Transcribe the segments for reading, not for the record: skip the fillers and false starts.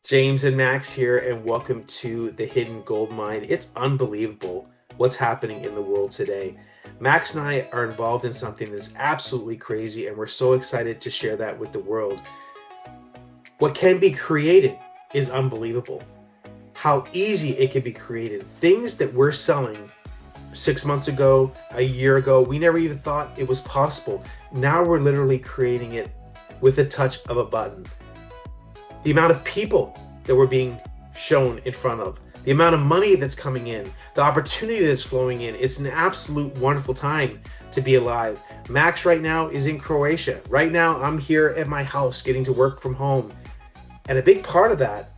James and Max here, and welcome to the Hidden Goldmine. It's unbelievable what's happening in the world today. Max and I are involved in something that's absolutely crazy, and we're so excited to share that with the world. What can be created is unbelievable. How easy it can be created. Things that we're selling 6 months ago, a year ago, we never even thought it was possible. Now we're literally creating it with a touch of a button. The amount of people that we're being shown in front of, the amount of money that's coming in, the opportunity that's flowing in. It's an absolute wonderful time to be alive. Max right now is in Croatia. Right now, I'm here at my house getting to work from home. And a big part of that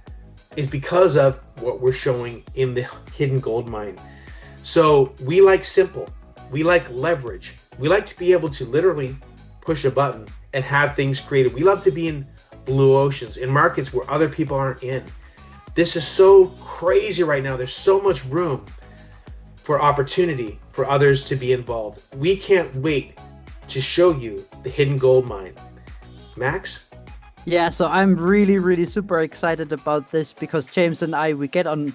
is because of what we're showing in the Hidden Goldmine. So we like simple, we like leverage. We like to be able to literally push a button and have things created. We love to be in blue oceans, in markets where other people aren't in. This is so crazy right now. There's so much room for opportunity for others to be involved. We can't wait to show you the Hidden Goldmine. Max? Yeah, so I'm really super excited about this because James and I, we get on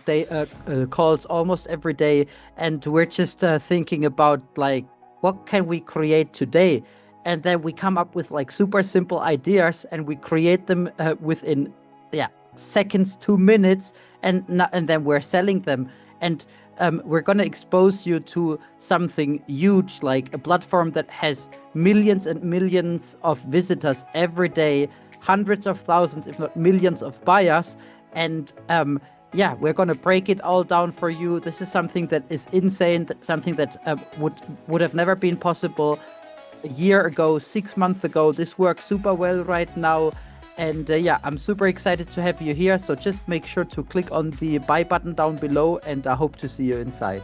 calls almost every day, and we're just thinking about like what can we create today, and then we come up with like super simple ideas and we create them within seconds, 2 minutes, and then we're selling them, and we're gonna expose you to something huge, like a platform that has millions and millions of visitors every day, hundreds of thousands, if not millions of buyers. And we're gonna break it all down for you. This is something that is insane, something that would have never been possible a year ago, 6 months ago. This works super well right now. And I'm super excited to have you here. So just make sure to click on the buy button down below, and I hope to see you inside.